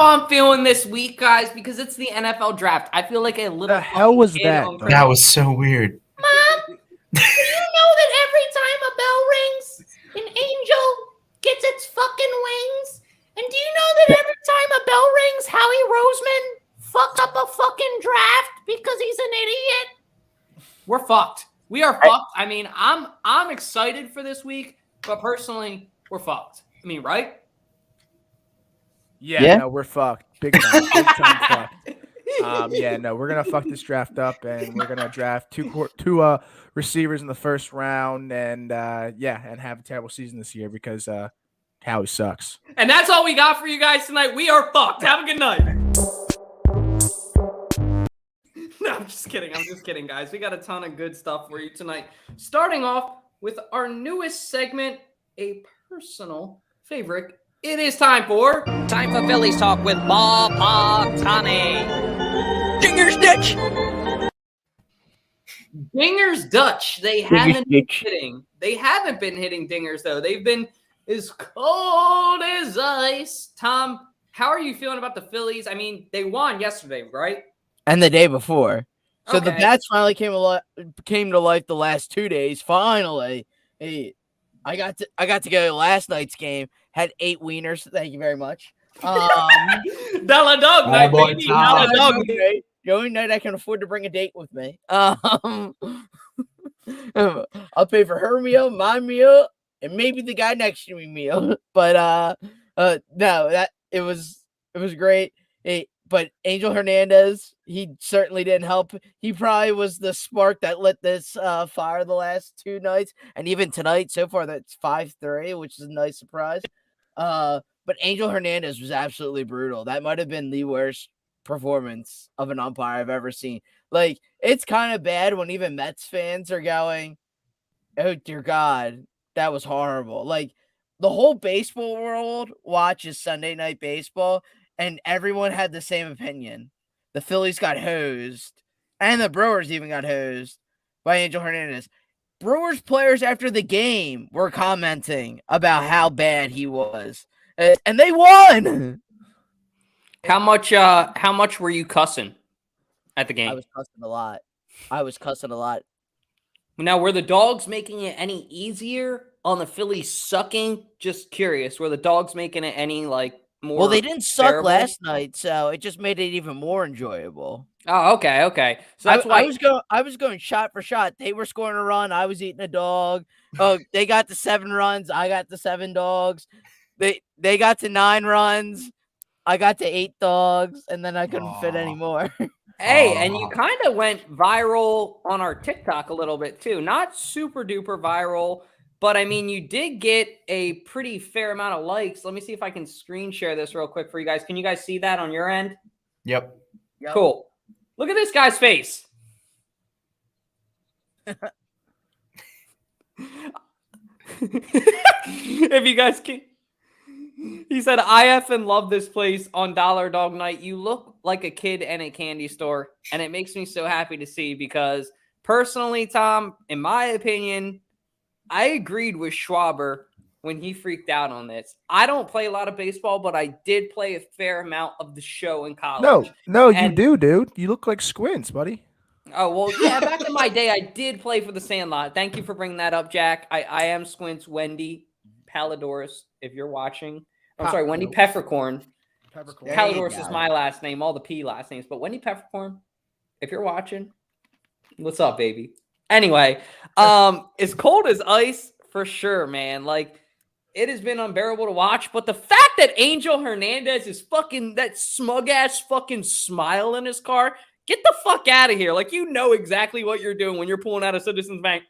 how I'm feeling this week, guys, because it's the NFL draft. I feel like a little. The hell was kid that? on though? That was so weird. Mom, do you know that every time a bell rings, an angel gets its fucking wings? And do you know that every time a bell rings, Howie Roseman fucked up a fucking draft because he's an idiot? We're fucked. We are fucked. I mean, I'm excited for this week, but personally, we're fucked. I mean, right? Yeah, no, we're fucked. Big time fucked. No, we're gonna fuck this draft up, and we're gonna draft two receivers in the first round, and and have a terrible season this year because Howie sucks. And that's all we got for you guys tonight. We are fucked. Have a good night. No, I'm just kidding, guys. We got a ton of good stuff for you tonight. Starting off with our newest segment, a personal favorite. It is time for Phillies talk with Bob Tommy. Dinger's Dutch. Dinger's Dutch. They haven't been hitting. They haven't been hitting dingers though. They've been as cold as ice. Tom, how are you feeling about the Phillies? I mean, they won yesterday, right? And the day before. So Okay. the bats finally came to life the last 2 days. Finally. Hey, I got to go to last night's game. Had 8 wieners. Thank you very much. Dollar dog night, boy, baby. Tom. Dollar dog night. Okay. The only night I can afford to bring a date with me. I'll pay for her meal, my meal, and maybe the guy next to me meal. But no, it was great. But Angel Hernandez, he certainly didn't help. He probably was the spark that lit this fire the last 2 nights. And even tonight, so far, that's 5-3, which is a nice surprise. But Angel Hernandez was absolutely brutal. That might have been the worst performance of an umpire I've ever seen. Like, it's kind of bad when even Mets fans are going, oh, dear God, that was horrible. Like, the whole baseball world watches Sunday Night Baseball, and everyone had the same opinion. The Phillies got hosed, and the Brewers even got hosed by Angel Hernandez. Brewers players after the game were commenting about how bad he was, and they won. How much were you cussing at the game? I was cussing a lot. Now, were the dogs making it any easier on the Phillies sucking? Just curious. Were the dogs making it any more? Well, they didn't suck bearable? last night, so it just made it even more enjoyable. Oh, okay. So that's why I was going shot for shot. They were scoring a run. I was eating a dog. Oh, they got to 7 runs. I got to 7 dogs. They got to 9 runs. I got to 8 dogs, and then I couldn't fit anymore. Hey, and you kind of went viral on our TikTok a little bit too. Not super duper viral, but I mean, you did get a pretty fair amount of likes. Let me see if I can screen share this real quick for you guys. Can you guys see that on your end? Yep. Cool. Look at this guy's face. If you guys can. He said, I effing love this place on Dollar Dog Night. You look like a kid in a candy store, and it makes me so happy to see because personally, Tom, in my opinion, I agreed with Schwaber when he freaked out on this. I don't play a lot of baseball, but I did play a fair amount of the show in college. No, you do, dude. You look like Squints, buddy. Oh, well, yeah, back in my day, I did play for the Sandlot. Thank you for bringing that up, Jack. I am Squints, Wendy Palladorus, if you're watching. I'm sorry, Wendy Peppercorn. Palladorus is my last name, all the P last names. But Wendy Peppercorn, if you're watching, what's up, baby? Anyway, as cold as ice, for sure, man. Like, it has been unbearable to watch. But the fact that Angel Hernandez is fucking, that smug-ass fucking smile in his car, get the fuck out of here. Like, you know exactly what you're doing when you're pulling out of Citizens Bank.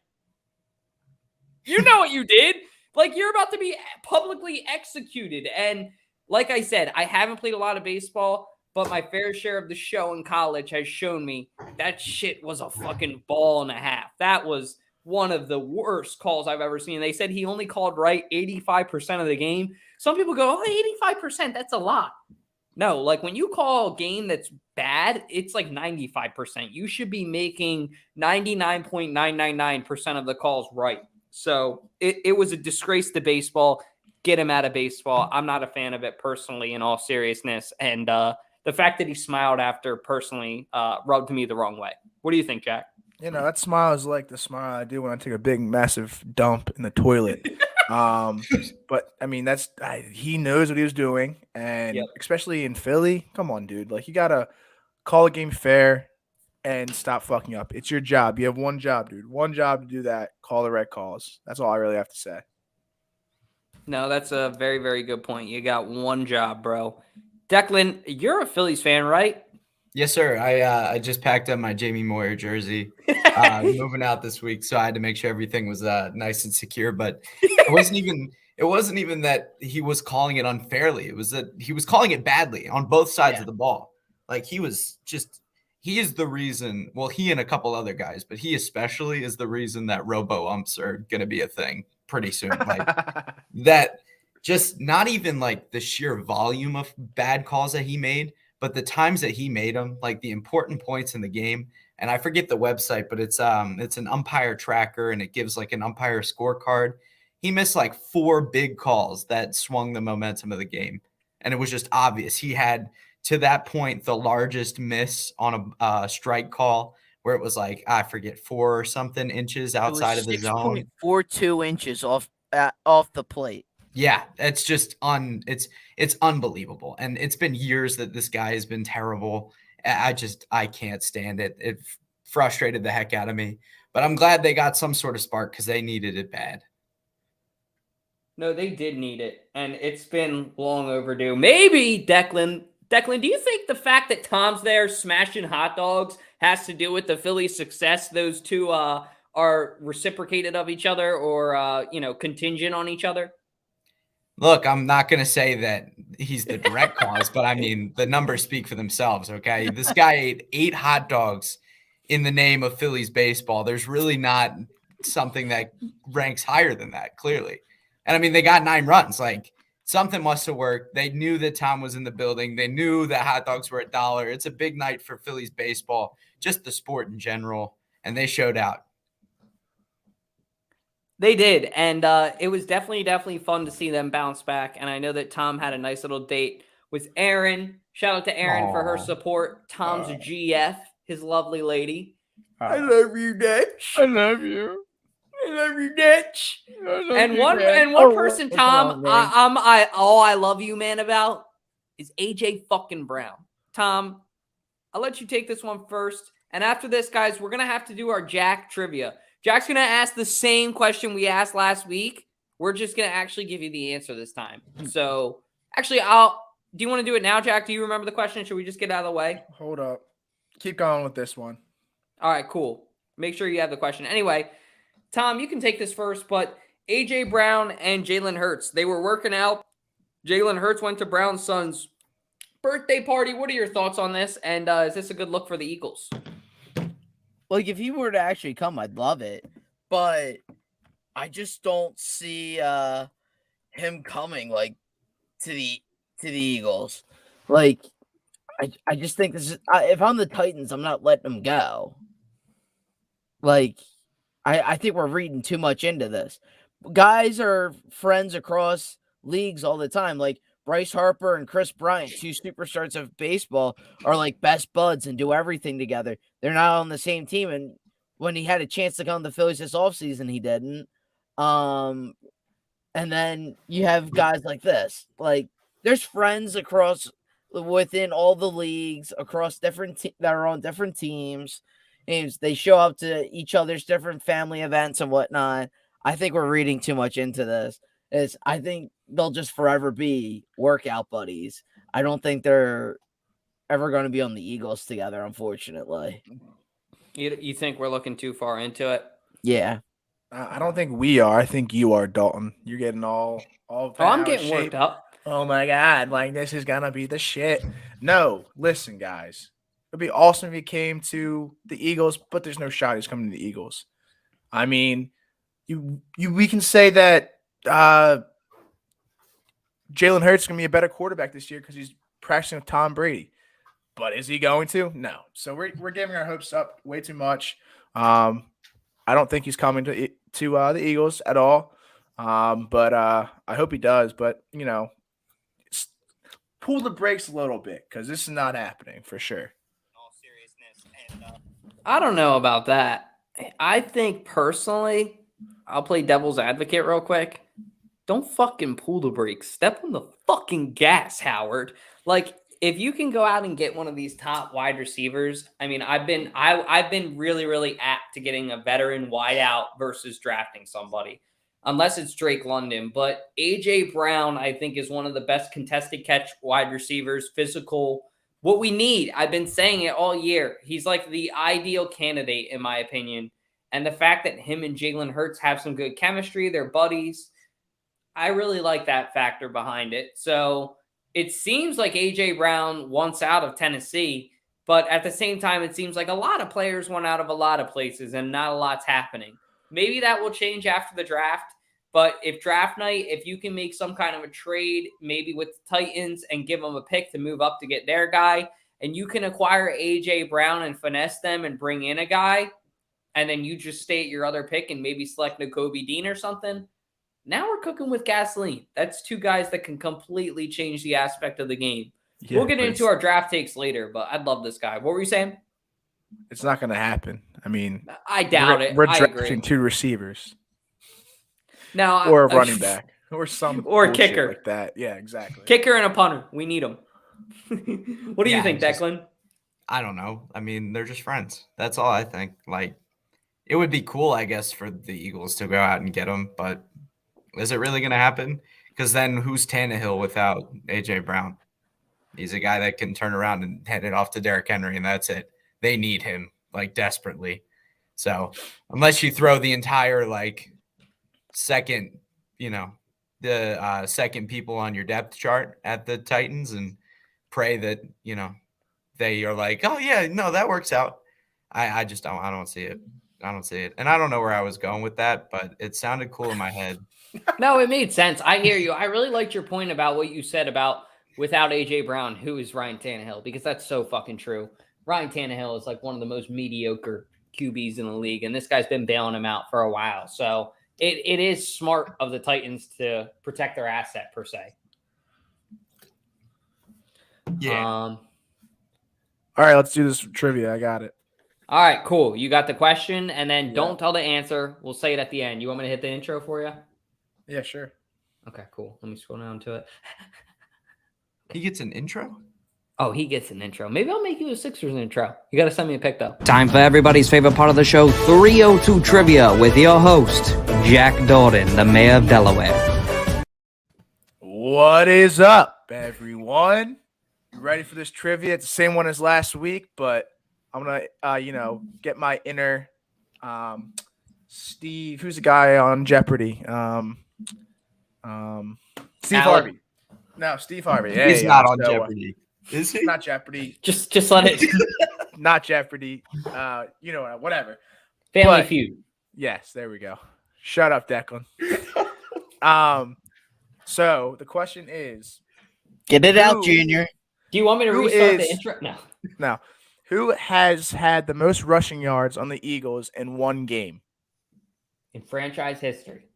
You know what you did. Like, you're about to be publicly executed. And like I said, I haven't played a lot of baseball, but my fair share of the show in college has shown me that shit was a fucking ball and a half. That was one of the worst calls I've ever seen. They said he only called right 85% of the game. Some people go, oh, 85%, that's a lot. No, like when you call a game that's bad, it's like 95%. You should be making 99.999% of the calls right. So it was a disgrace to baseball. get him out of baseball. I'm not a fan of it personally, in all seriousness. And the fact that he smiled after personally rubbed me the wrong way. What do you think, Jack? That smile is like the smile I do when I take a big, massive dump in the toilet. But I mean, he knows what he was doing, and Yep. especially in Philly, come on, dude. Like, you gotta call a game fair and stop fucking up. It's your job. You have one job, dude. One job to do that. Call the right calls. That's all I really have to say. No, that's a very, very good point. You got one job, bro. Declan, you're a Phillies fan, right? Yes, sir. I just packed up my Jamie Moyer jersey, moving out this week, so I had to make sure everything was nice and secure. But it wasn't even that he was calling it unfairly. It was that he was calling it badly on both sides of the ball. Like, he is the reason. Well, he and a couple other guys, but he especially is the reason that robo umps are going to be a thing pretty soon. Like that, just not even like the sheer volume of bad calls that he made, but the times that he made them, like the important points in the game. And I forget the website, but it's an umpire tracker, and it gives like an umpire scorecard. He missed like 4 big calls that swung the momentum of the game, and it was just obvious. He had, to that point, the largest miss on a strike call, where it was like, I forget, 4 or something inches outside of the zone. 6.42 inches off the plate. Yeah, it's just it's unbelievable. And it's been years that this guy has been terrible. I can't stand it. It frustrated the heck out of me. But I'm glad they got some sort of spark, because they needed it bad. No, they did need it, and it's been long overdue. Maybe, Declan, do you think the fact that Tom's there smashing hot dogs has to do with the Phillies' success? Those two are reciprocated of each other, or contingent on each other? Look, I'm not going to say that he's the direct cause, but I mean, the numbers speak for themselves, okay? This guy ate 8 hot dogs in the name of Phillies baseball. There's really not something that ranks higher than that, clearly. And I mean, they got 9 runs. Like, something must have worked. They knew that Tom was in the building. They knew that hot dogs were $1. It's a big night for Phillies baseball, just the sport in general, and they showed out. They did, and it was definitely fun to see them bounce back. And I know that Tom had a nice little date with Erin. Shout out to Erin for her support. Tom's GF, his lovely lady. I love you, Ditch. I love you. I love you, Ditch. And one person, Tom, I love you, man, about is AJ fucking Brown. Tom, I'll let you take this one first. And after this, guys, we're going to have to do our Jack trivia. Jack's going to ask the same question we asked last week. We're just going to actually give you the answer this time. So, actually, do you want to do it now, Jack? Do you remember the question? Should we just get out of the way? Hold up. Keep going with this one. All right, cool. Make sure you have the question. Anyway, Tom, you can take this first, but AJ Brown and Jalen Hurts, they were working out. Jalen Hurts went to Brown's son's birthday party. What are your thoughts on this? And is this a good look for the Eagles? Like, if he were to actually come, I'd love it. But I just don't see him coming, like, to the Eagles. Like, I just think this is if I'm the Titans, I'm not letting him go. Like, I think we're reading too much into this. Guys are friends across leagues all the time. Like, Bryce Harper and Chris Bryant, 2 superstars of baseball, are like best buds and do everything together. They're not on the same team. And when he had a chance to come to the Phillies this offseason, he didn't. And then you have guys like this. Like, there's friends within all the leagues across that are on different teams. And they show up to each other's different family events and whatnot. I think we're reading too much into this. I think they'll just forever be workout buddies. I don't think they're ever going to be on the Eagles together, unfortunately. You think we're looking too far into it? Yeah. I don't think we are. I think you are, Dalton. You're getting all I'm getting worked up. Oh my God, like, this is gonna be the shit. No, listen, guys. It'd be awesome if he came to the Eagles, but there's no shot he's coming to the Eagles. I mean, we can say that Jalen Hurts is gonna be a better quarterback this year because he's practicing with Tom Brady. But is he going to? No. So we're giving our hopes up way too much. I don't think he's coming to the Eagles at all. But I hope he does. But pull the brakes a little bit because this is not happening for sure. I don't know about that. I think personally, I'll play devil's advocate real quick. Don't fucking pull the brakes. Step on the fucking gas, Howard. Like, if you can go out and get one of these top wide receivers, I mean, I've been really, really apt to getting a veteran wideout versus drafting somebody, unless it's Drake London. But AJ Brown, I think, is one of the best contested catch wide receivers, physical. What we need, I've been saying it all year. He's like the ideal candidate, in my opinion. And the fact that him and Jalen Hurts have some good chemistry, they're buddies. I really like that factor behind it. So it seems like A.J. Brown wants out of Tennessee, but at the same time, it seems like a lot of players want out of a lot of places and not a lot's happening. Maybe that will change after the draft, but if draft night, if you can make some kind of a trade, maybe with the Titans and give them a pick to move up to get their guy, and you can acquire A.J. Brown and finesse them and bring in a guy, and then you just stay at your other pick and maybe select Nakobe Dean or something, now we're cooking with gasoline. That's two guys that can completely change the aspect of the game. Yeah, we'll get into our draft takes later, but I love this guy. What were you saying? It's not going to happen. I mean, I doubt it. We're I drafting agree. 2 receivers. Now, or a running back. Or some or a kicker like that. Yeah, exactly. Kicker and a punter. We need them. What do you think, Declan? I don't know. I mean, they're just friends. That's all I think. Like, it would be cool, I guess, for the Eagles to go out and get them, but is it really going to happen? Because then who's Tannehill without A.J. Brown? He's a guy that can turn around and hand it off to Derrick Henry, and that's it. They need him, like, desperately. So unless you throw the entire, like, second, the second people on your depth chart at the Titans and pray that, they are like, oh, yeah, no, that works out. I just don't. I don't see it. I don't see it. And I don't know where I was going with that, but it sounded cool in my head. No, it made sense. I hear you. I really liked your point about what you said about without A.J. Brown, who is Ryan Tannehill, because that's so fucking true. Ryan Tannehill is like one of the most mediocre QBs in the league, and this guy's been bailing him out for a while. So it is smart of the Titans to protect their asset, per se. Yeah. All right, let's do this trivia. I got it. All right, cool. You got the question, and then don't tell the answer. We'll say it at the end. You want me to hit the intro for you? Yeah, sure. Okay, cool. Let me scroll down to it. He gets an intro? Oh, he gets an intro. Maybe I'll make you a Sixers intro. You got to send me a pic, though. Time for everybody's favorite part of the show, 302 Trivia, with your host, Jack Dordan, the mayor of Delaware. What is up, everyone? You ready for this trivia? It's the same one as last week, but I'm going to, get my inner Steve. Who's the guy on Jeopardy? Steve Harvey. No, Steve Harvey. Hey, He's not on Jeopardy. Is he? Not Jeopardy. Just let it. Not Jeopardy. Whatever. Family Feud. Yes, there we go. Shut up, Declan. So the question is, get it out, Junior. Do you want me to restart the intro? No. No. Who has had the most rushing yards on the Eagles in one game? In franchise history.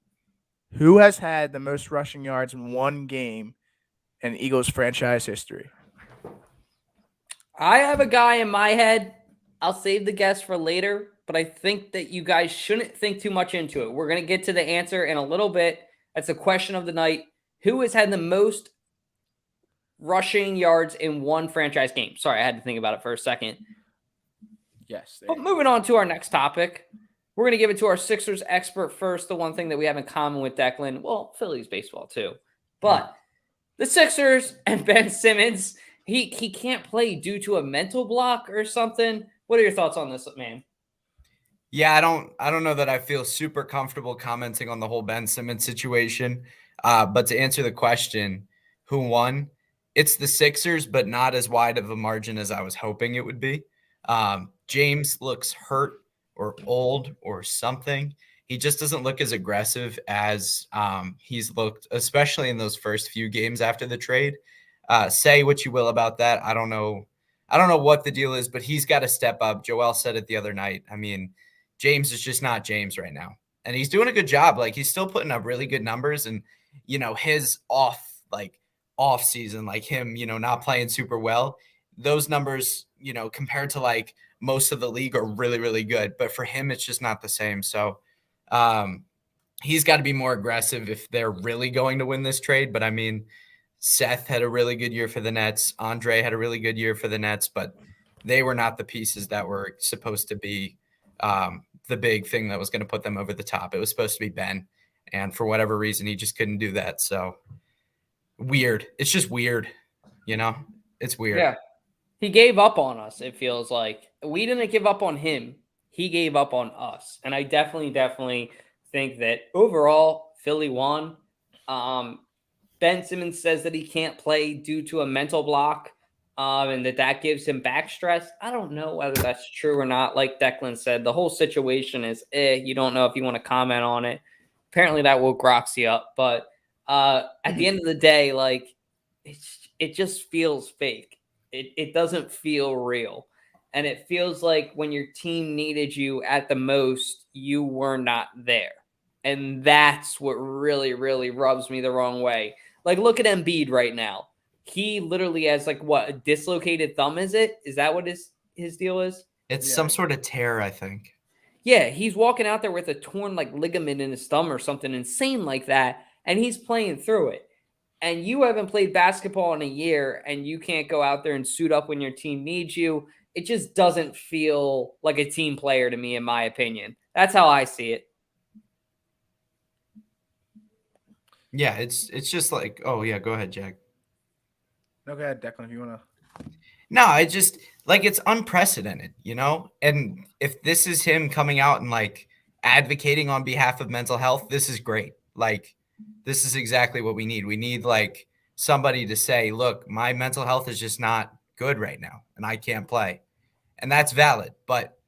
Who has had the most rushing yards in one game in Eagles franchise history? I have a guy in my head. I'll save the guess for later, but I think that you guys shouldn't think too much into it. We're going to get to the answer in a little bit. That's the question of the night. Who has had the most rushing yards in one franchise game? Sorry, I had to think about it for a second. Yes. But moving on to our next topic, we're going to give it to our Sixers expert first, the one thing that we have in common with Declan. Well, Phillies baseball too. But the Sixers and Ben Simmons, he can't play due to a mental block or something. What are your thoughts on this, man? Yeah, I don't know that I feel super comfortable commenting on the whole Ben Simmons situation. But to answer the question, who won? It's the Sixers, but not as wide of a margin as I was hoping it would be. James looks hurt or old or something. He just doesn't look as aggressive as he's looked, especially in those first few games after the trade. Say what you will about that. I don't know what the deal is, but he's got to step up. Joel said it the other night. I mean, James is just not James right now. and he's doing a good job. Like he's still putting up really good numbers, and his off season, like him, not playing super well, those numbers, compared to like most of the league are really, really good. But for him, it's just not the same. So he's got to be more aggressive if they're really going to win this trade. But I mean, Seth had a really good year for the Nets. Andre had a really good year for the Nets, but they were not the pieces that were supposed to be the big thing that was going to put them over the top. It was supposed to be Ben. And for whatever reason, he just couldn't do that. So weird. It's just weird. It's weird. Yeah. He gave up on us, it feels like. We didn't give up on him. He gave up on us. And I definitely think that overall, Philly won. Ben Simmons says that he can't play due to a mental block and that gives him back stress. I don't know whether that's true or not. Like Declan said, the whole situation is you don't know if you want to comment on it. Apparently that woke Roxy up. But at the end of the day, like it just feels fake. It doesn't feel real. And it feels like when your team needed you at the most, you were not there. And that's what really, really rubs me the wrong way. Like, look at Embiid right now. He literally has, like, what, a dislocated thumb, is it? Is that what his deal is? It's some sort of tear, I think. Yeah, he's walking out there with a torn, like, ligament in his thumb or something insane like that, and he's playing through it. And you haven't played basketball in a year, and you can't go out there and suit up when your team needs you. It just doesn't feel like a team player to me, in my opinion. That's how I see it. Yeah, it's just like, oh, yeah, go ahead, Jack. No, go ahead, Declan, if you want to. No, I just, like, it's unprecedented, And if this is him coming out and, like, advocating on behalf of mental health, this is great. Like, this is exactly what we need. We need, like, somebody to say, look, my mental health is just not good right now, and I can't play. And that's valid. But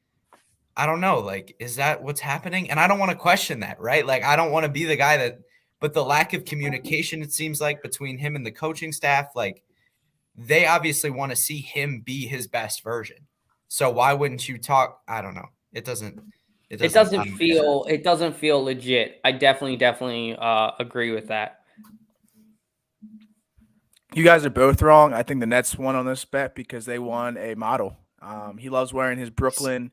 I don't know, like, is that what's happening? And I don't want to question that, right? Like, I don't want to be the guy that – but the lack of communication, it seems like, between him and the coaching staff, like, they obviously want to see him be his best version. So why wouldn't you talk? I don't know. It doesn't feel legit. I definitely agree with that. You guys are both wrong. I think the Nets won on this bet because they won a model. He loves wearing his Brooklyn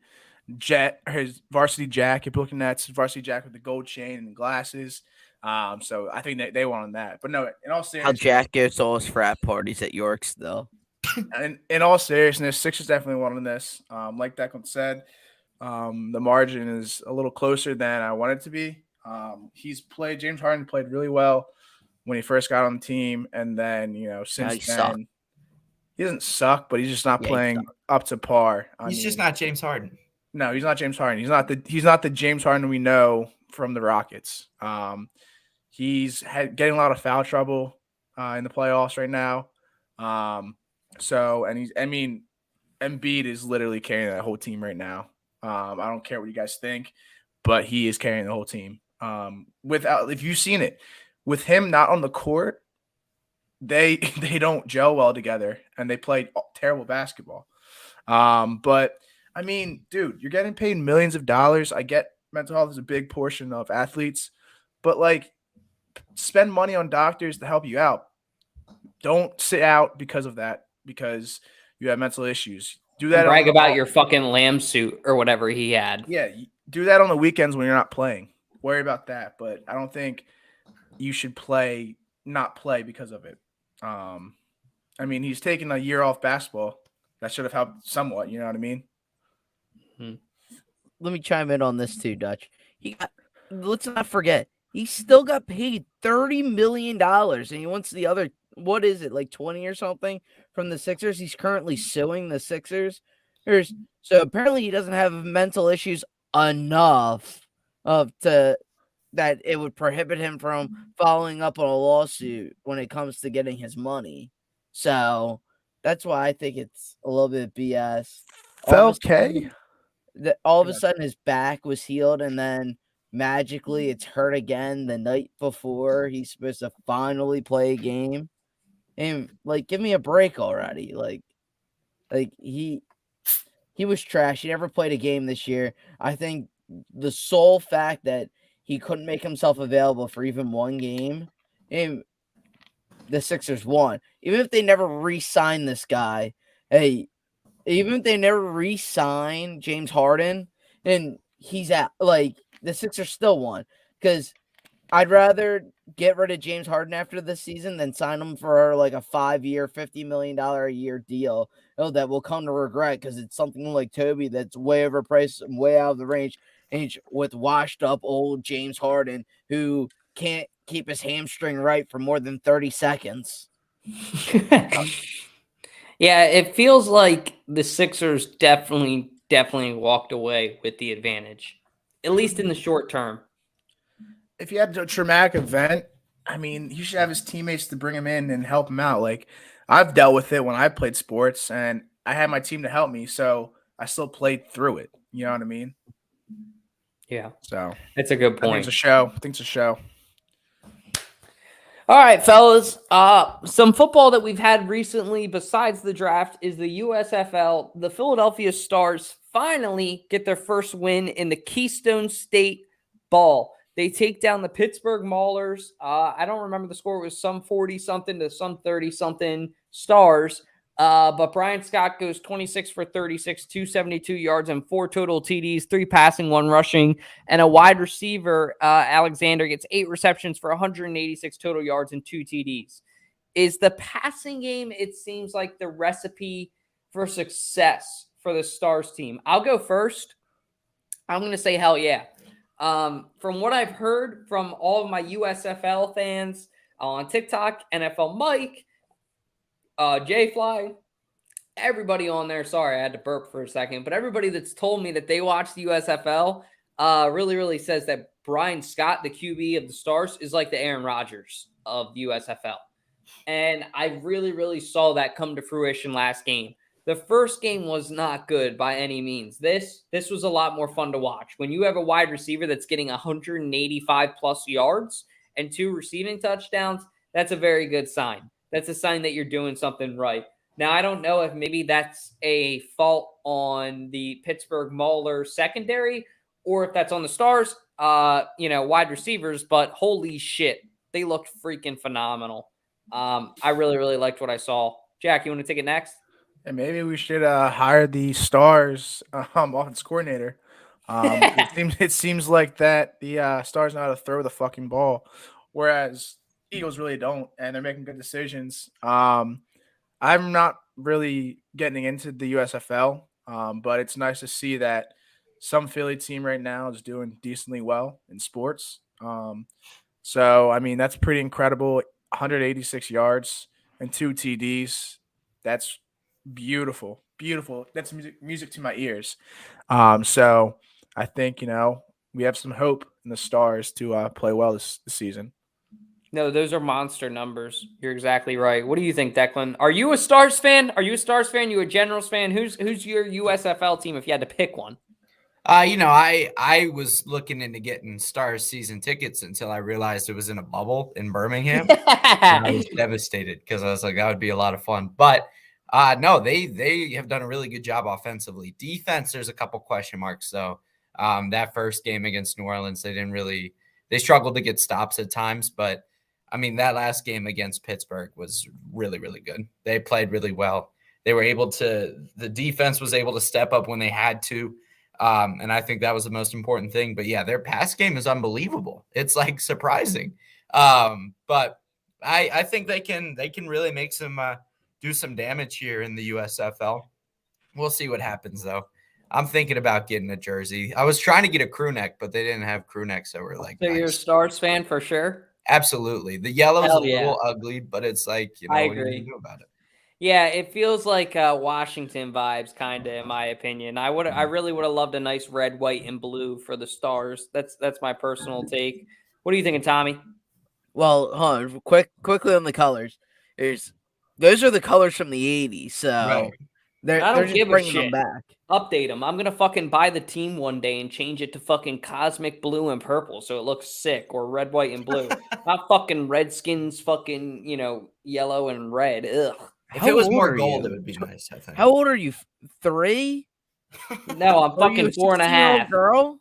his varsity jacket, Brooklyn Nets varsity jacket with the gold chain and glasses. So I think they won on that. But no, in all seriousness, how Jack goes to all his frat parties at York's though. In all seriousness, Sixers definitely won on this. Like Declan said, the margin is a little closer than I want it to be. James Harden played really well when he first got on the team, and then since then he doesn't suck, but he's just not playing up to par. He's just not James Harden. No, he's not James Harden. He's not the James Harden we know from the Rockets. He's getting a lot of foul trouble in the playoffs right now. Embiid is literally carrying that whole team right now. I don't care what you guys think, but he is carrying the whole team. If you've seen it, with him not on the court, they don't gel well together, and they play terrible basketball. But I mean, dude, you're getting paid millions of dollars. I get mental health is a big portion of athletes, but like, spend money on doctors to help you out. Don't sit out because of that, because you have mental issues. Do that. Brag about your fucking lamb suit or whatever he had. Yeah, do that on the weekends when you're not playing. Worry about that, but I don't think you should not play because of it. I mean, he's taken a year off basketball. That should have helped somewhat. You know what I mean? Let me chime in on this too, Dutch. Let's not forget, he still got paid $30 million, and he wants the other, what is it, like 20 or something from the Sixers? He's currently suing the Sixers. So apparently he doesn't have mental issues enough that it would prohibit him from following up on a lawsuit when it comes to getting his money. So that's why I think it's a little bit BS. Okay. All of a sudden his back was healed, and then magically it's hurt again the night before he's supposed to finally play a game. And like, give me a break already. Like he was trash. He never played a game this year. I think the sole fact that he couldn't make himself available for even one game, and the Sixers won. Even if they never re-sign this guy, even if they never re-sign James Harden, and he's at the Sixers still won because I'd rather get rid of James Harden after this season than sign him for like a 5-year, $50 million a year deal. That will come to regret because it's something like Toby that's way overpriced and way out of the range with washed up old James Harden who can't keep his hamstring right for more than 30 seconds. Yeah, it feels like the Sixers definitely walked away with the advantage, at least in the short term. If you had a traumatic event, I mean, he should have his teammates to bring him in and help him out. Like, I've dealt with it when I played sports, and I had my team to help me, so I still played through it. You know what I mean? Yeah. So that's a good I think point. it's a show. I think it's a show. All right, fellas. Some football that we've had recently besides the draft is the USFL. The Philadelphia Stars finally get their first win in the Keystone State Ball. They take down the Pittsburgh Maulers. I don't remember the score. It was some 40-something to some 30-something Stars. But Brian Scott goes 26 for 36, 272 yards, and 4 total TDs, 3 passing, 1 rushing, and a wide receiver, Alexander, gets 8 receptions for 186 total yards and 2 TDs. Is the passing game, it seems like, the recipe for success for the Stars team? I'll go first. I'm going to say hell yeah. From what I've heard from all of my USFL fans on TikTok, NFL Mike, J-Fly, everybody on there. Sorry, I had to burp for a second, but everybody that's told me that they watch the USFL really says that Brian Scott, the QB of the Stars, is like the Aaron Rodgers of the USFL. And I really saw that come to fruition last game. The first game was not good by any means. This was a lot more fun to watch. When you have a wide receiver that's getting 185 plus yards and 2 receiving touchdowns, that's a very good sign. That's a sign that you're doing something right. Now, I don't know if maybe that's a fault on the Pittsburgh Mauler secondary or if that's on the Stars, wide receivers, but holy shit, they looked freaking phenomenal. I really liked what I saw. Jack, you want to take it next? And maybe we should hire the Stars offense coordinator. It seems like that the Stars know how to throw the fucking ball, whereas Eagles really don't, and they're making good decisions. I'm not really getting into the USFL, but it's nice to see that some Philly team right now is doing decently well in sports. So, I mean, that's pretty incredible. 186 yards and 2 TDs. That's beautiful. That's music to my ears. So I think, we have some hope in the Stars to play well this season. No, those are monster numbers. You're exactly right. What do you think, Declan? Are you a Stars fan? You a Generals fan? Who's your USFL team if you had to pick one? I was looking into getting Stars season tickets until I realized it was in a bubble in Birmingham. And I was devastated because I was like, that would be a lot of fun. But no, they have done a really good job offensively. Defense, there's a couple question marks though. That first game against New Orleans, they struggled to get stops at times, but I mean, that last game against Pittsburgh was really good. They played really well. The defense was able to step up when they had to. And I think that was the most important thing. But yeah, their pass game is unbelievable. It's like surprising. But I think they can really make do some damage here in the USFL. We'll see what happens though. I'm thinking about getting a jersey. I was trying to get a crew neck, but they didn't have crew necks. So we're like, so nice. You're a Stars fan for sure? Absolutely. The yellow is a little ugly, but it's like, I agree. What do you do about it? Yeah, it feels like Washington vibes, kind of, in my opinion. I really would have loved a nice red, white, and blue for the Stars. That's my personal take. What are you thinking, Tommy? Well, hold on, quickly on the colors. Those are the colors from the 80s, so right. they're just bringing them back. Update them. I'm gonna fucking buy the team one day and change it to fucking cosmic blue and purple, so it looks sick, or red, white, and blue. Not fucking Redskins, fucking yellow and red. Ugh. If it was more gold, it would be nice, I think. How old are you? 3? No, I'm fucking 4.5. Girl?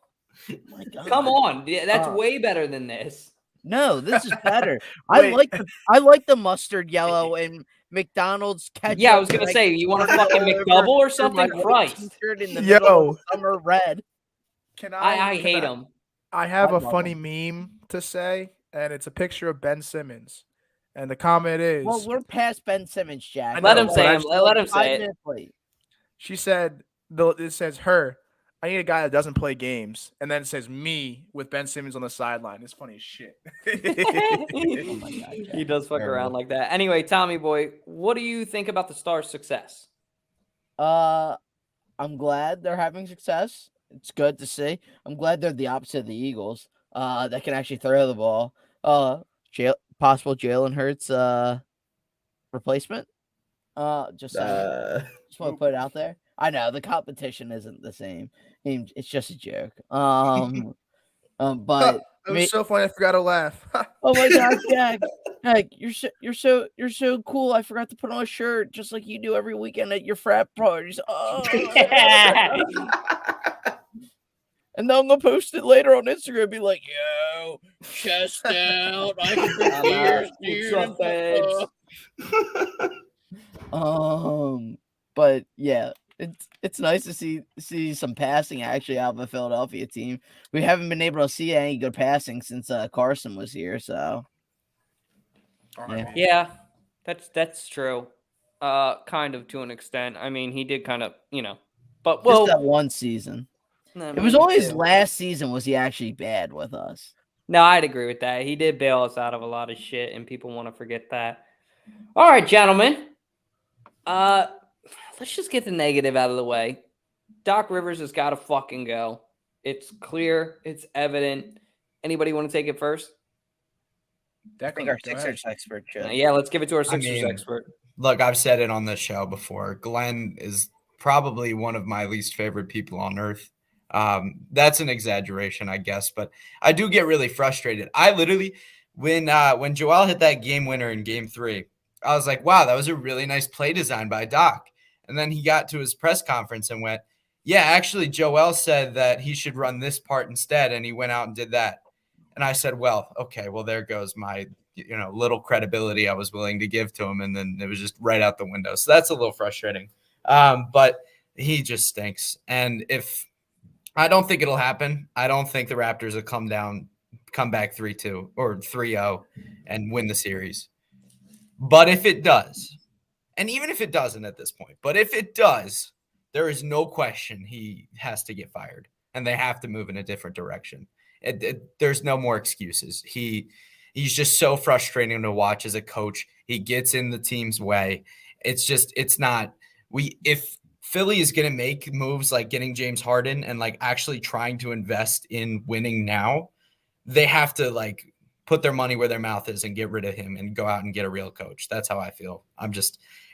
My God. Come on, that's way better than this. No, this is better. Wait. I like the mustard yellow and McDonald's ketchup. Yeah, I was gonna say, you want a fucking McDouble or something? Christ. In the middle of Yo. summer red. I hate them. I have I a love funny meme to say, and it's a picture of Ben Simmons. And the comment is, Well, we're past Ben Simmons, Jack. I Let know, him but say I him. just- Let him 5 say it. minutes late. she said, it says her, I need a guy that doesn't play games. And then it says me with Ben Simmons on the sideline. It's funny as shit. Oh my God, He Jack. does fuck around like that. Anyway, Tommy boy, what do you think about the Stars' success? I'm glad they're having success. It's good to see. I'm glad they're the opposite of the Eagles. That can actually throw the ball. Possible Jalen Hurts replacement. Just saying. Just want to put it out there. I know the competition isn't the same. It's just a joke. But It was so funny. I forgot to laugh. oh my God, Jack! Jack, you're so cool. I forgot to put on a shirt just like you do every weekend at your frat parties. Oh, and then I'm gonna post it later on Instagram. Be like, yo, chest out. I can drink beers, dude. But yeah, it's nice to see some passing actually out of the Philadelphia team. We haven't been able to see any good passing since Carson was here. So Yeah, that's true. Kind of to an extent. I mean, he did kind of, but just that one season. I It was mean, always too. last season was he actually bad with us. No, I'd agree with that. He did bail us out of a lot of shit, and people want to forget that. All right, gentlemen. Let's just get the negative out of the way. Doc Rivers has got to fucking go. It's clear. It's evident. Anybody want to take it first? I think our Sixers expert should. Yeah, let's give it to our Sixers expert. Look, I've said it on this show before. Glenn is probably one of my least favorite people on earth. That's an exaggeration, I guess, but I do get really frustrated. I literally, when Joel hit that game winner in Game 3, I was like, wow, that was a really nice play design by Doc. And then he got to his press conference and went, yeah, actually, Joel said that he should run this part instead, and he went out and did that. And I said, well, okay, well, there goes my little credibility I was willing to give to him, and then it was just right out the window. So that's a little frustrating. But he just stinks. And I don't think it'll happen. I don't think the Raptors will come back 3-2 or 3-0 and win the series. But if it does, and even if it doesn't at this point, but if it does, there is no question he has to get fired, and they have to move in a different direction. There's no more excuses. He's just so frustrating to watch as a coach. He gets in the team's way. It's not. If Philly is going to make moves like getting James Harden and like actually trying to invest in winning now, they have to put their money where their mouth is and get rid of him and go out and get a real coach. That's how I feel.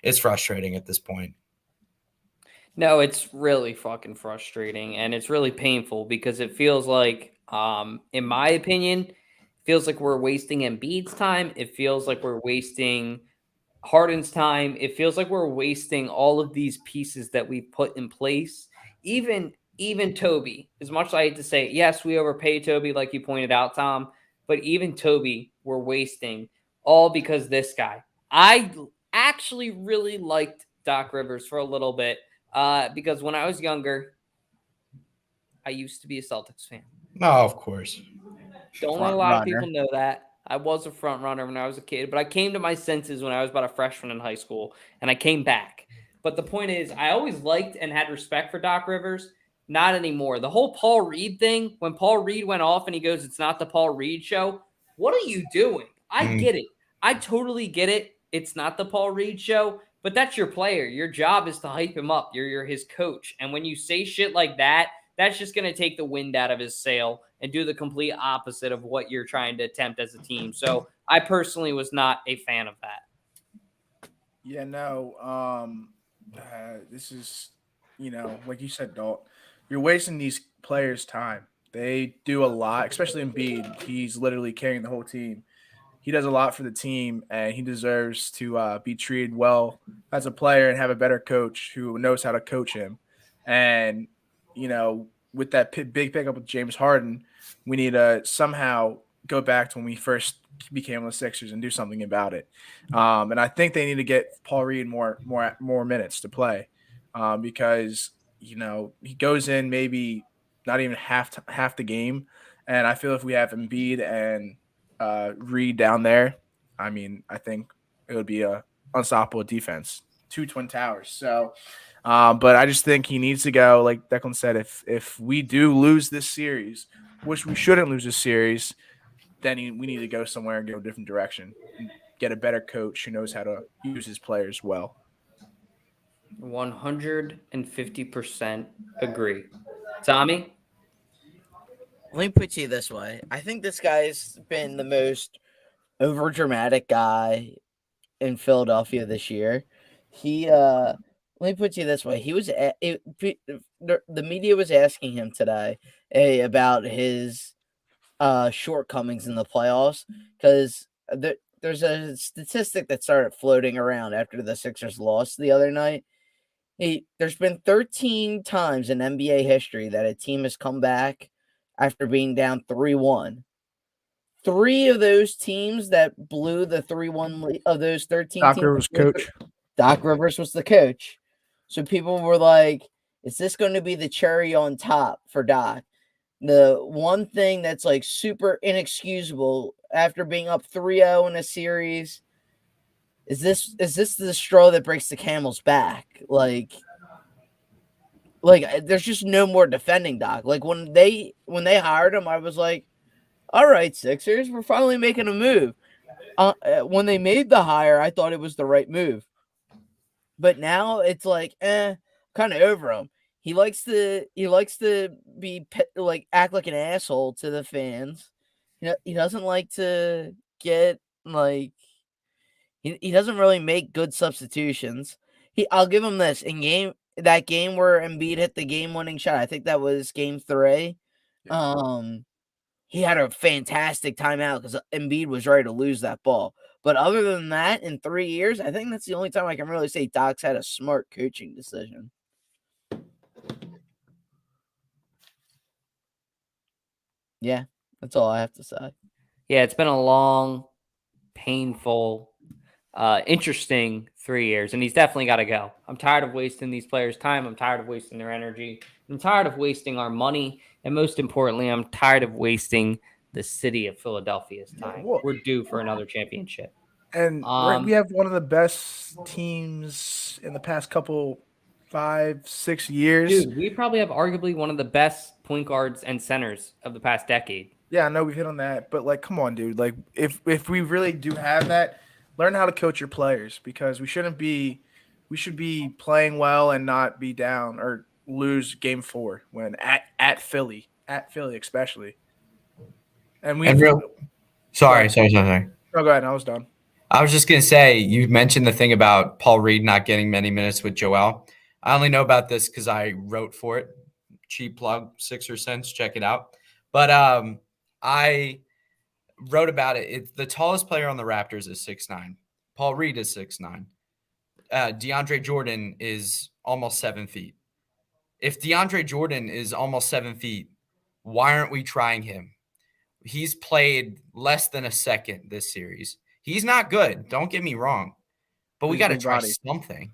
It's frustrating at this point. No, it's really fucking frustrating, and it's really painful because it feels like, in my opinion, feels like we're wasting Embiid's time. It feels like we're wasting Harden's time. It feels like we're wasting all of these pieces that we've put in place. Even Toby, as much as I hate to say it, yes, we overpay Toby, like you pointed out, Tom, but even Toby we're wasting all because this guy. I actually really liked Doc Rivers for a little bit because when I was younger, I used to be a Celtics fan. No, of course. Don't know a lot of people know that. I was a front runner when I was a kid, but I came to my senses when I was about a freshman in high school, and I came back. But the point is, I always liked and had respect for Doc Rivers. Not anymore. The whole Paul Reed thing, when Paul Reed went off and he goes, it's not the Paul Reed show. What are you doing? I get it. I totally get it. It's not the Paul Reed show, but that's your player. Your job is to hype him up. You're his coach. And when you say shit like that, that's just going to take the wind out of his sail and do the complete opposite of what you're trying to attempt as a team. So I personally was not a fan of that. Yeah, no. This is, like you said, Dalt, you're wasting these players' time. They do a lot, especially Embiid. He's literally carrying the whole team. He does a lot for the team, and he deserves to be treated well as a player and have a better coach who knows how to coach him. And, with that big pickup with James Harden, we need to somehow go back to when we first became the Sixers and do something about it. And I think they need to get Paul Reed more minutes to play because he goes in maybe not even half the game, and I feel if we have Embiid and Reed down there, I mean, I think it would be a unstoppable defense. 2 twin towers. So, but I just think he needs to go. Like Declan said, if we do lose this series, which we shouldn't lose this series, then we need to go somewhere and go a different direction and get a better coach who knows how to use his players well. 150% agree. Tommy? Let me put you this way. I think this guy's been the most overdramatic guy in Philadelphia this year. Let me put you this way. The media was asking him today about his shortcomings in the playoffs because there's a statistic that started floating around after the Sixers lost the other night. There's been 13 times in NBA history that a team has come back after being down 3-1. 3 of those teams that blew the 3-1 of those 13 Doc teams. Rivers coach. Doc Rivers was the coach. So people were like, is this going to be the cherry on top for Doc? The one thing that's like super inexcusable after being up 3-0 in a series is this the straw that breaks the camel's back? Like there's just no more defending Doc. Like when they hired him, I was like, all right, Sixers, we're finally making a move. When they made the hire, I thought it was the right move. But now it's like, kind of over him. He likes to be act like an asshole to the fans. He doesn't like to get he doesn't really make good substitutions. I'll give him this that game where Embiid hit the game-winning shot. I think that was game 3. He had a fantastic timeout because Embiid was ready to lose that ball. But other than that, in 3 years, I think that's the only time I can really say Doc's had a smart coaching decision. Yeah, that's all I have to say. Yeah, it's been a long, painful, interesting 3 years, and he's definitely got to go. I'm tired of wasting these players' time. I'm tired of wasting their energy. I'm tired of wasting our money. And most importantly, I'm tired of wasting the city of Philadelphia's time. We're due for another championship. And we have one of the best teams in the past couple 5-6 years. Dude, we probably have arguably one of the best point guards and centers of the past decade. Yeah, I know we've hit on that, but come on, dude. If we really do have that, learn how to coach your players because we should be playing well and not be down or lose game 4 when at Philly especially. Sorry. No, go ahead. I was done. I was just going to say, you mentioned the thing about Paul Reed not getting many minutes with Joel. I only know about this because I wrote for it. Cheap plug, 6 cents. Check it out. But I wrote about it. The tallest player on the Raptors is 6'9". Paul Reed is 6'9". DeAndre Jordan is almost 7 feet. If DeAndre Jordan is almost 7 feet, why aren't we trying him? He's played less than a second this series. He's not good. Don't get me wrong. But we got to try something.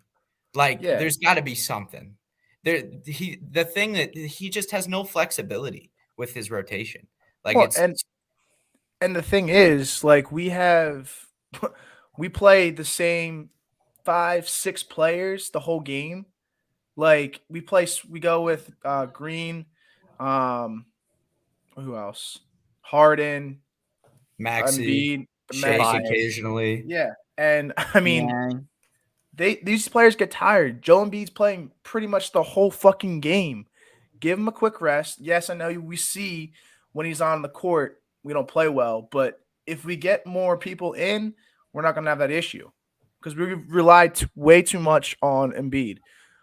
There's got to be something. The thing that he just has no flexibility with his rotation. And the thing is, we play the same 5-6 players the whole game. We go with Green, who else? Harden, Maxey, Embiid, Shake occasionally. Yeah, and I mean, these players get tired. Joel Embiid's playing pretty much the whole fucking game. Give him a quick rest. Yes, I know we see when he's on the court, we don't play well, but if we get more people in, we're not going to have that issue because we relied way too much on Embiid,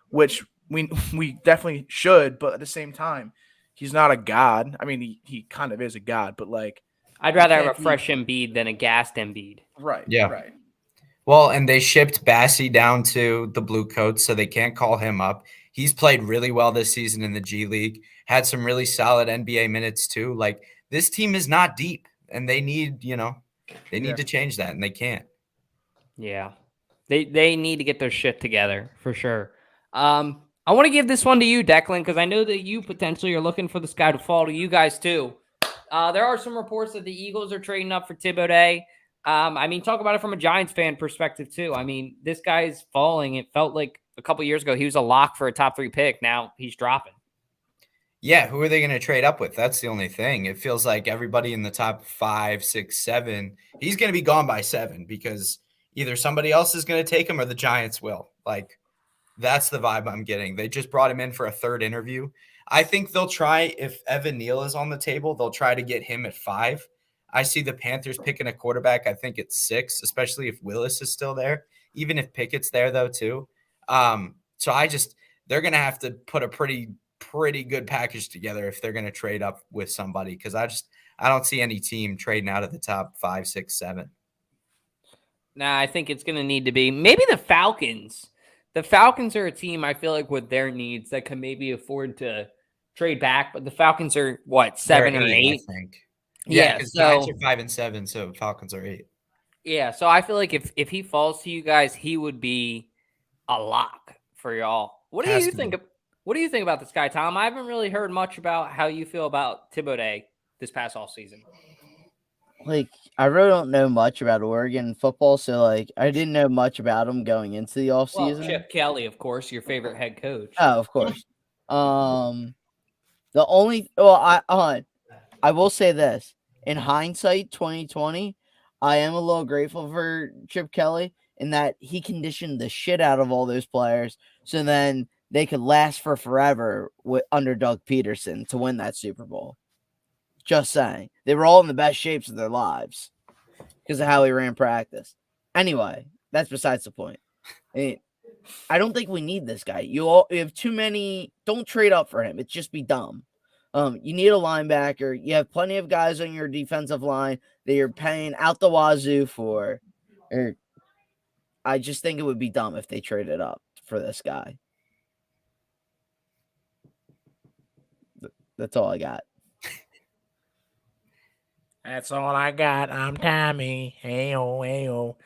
which we definitely should, but at the same time, he's not a god. I mean, he kind of is a god, but I'd rather have a fresh Embiid than a gassed Embiid. Right. Yeah. Right. Well, and they shipped Bassey down to the Blue Coats, so they can't call him up. He's played really well this season in the G League, had some really solid NBA minutes too. Like, this team is not deep, and they need, they need to change that, and they can't. Yeah. They need to get their shit together for sure. I want to give this one to you, Declan, because I know that you potentially are looking for this guy to fall to you guys too. There are some reports that the Eagles are trading up for Thibodeau. I mean, talk about it from a Giants fan perspective too. I mean, this guy is falling. It felt like a couple years ago he was a lock for a top 3 pick. Now he's dropping. Yeah, who are they going to trade up with? That's the only thing. It feels like everybody in the top 5, 6, 7, he's going to be gone by 7 because either somebody else is going to take him or the Giants will. Like, that's the vibe I'm getting. They just brought him in for a 3rd interview. I think they'll try, if Evan Neal is on the table, they'll try to get him at 5. I see the Panthers picking a quarterback, I think it's 6, especially if Willis is still there, even if Pickett's there, though, too. So they're going to have to put a pretty good package together if they're going to trade up with somebody, because I don't see any team trading out of the top 5, 6, 7. Nah, I think it's going to need to be maybe the Falcons. The Falcons are a team I feel like with their needs that can maybe afford to trade back, but the Falcons are what, 7 or 8? I think. Yeah, because Giants are 5 and 7, so Falcons are 8. Yeah, so I feel like if he falls to you guys, he would be a lock for y'all. What do you think? What do you think about this guy, Tom? I haven't really heard much about how you feel about Thibodeau this past off season. Like, I really don't know much about Oregon football, so like I didn't know much about him going into the off season. Chip Kelly, of course, your favorite head coach. Oh, of course. I will say this. In hindsight, 2020, I am a little grateful for Chip Kelly in that he conditioned the shit out of all those players, so then they could last for forever under Doug Peterson to win that Super Bowl. Just saying. They were all in the best shapes of their lives because of how he ran practice. Anyway, that's besides the point. I don't think we need this guy. You have too many. Don't trade up for him. It'd just be dumb. You need a linebacker. You have plenty of guys on your defensive line that you're paying out the wazoo for. I just think it would be dumb if they traded up for this guy. That's all I got. That's all I got. I'm Tommy. Hey-oh, hey-oh.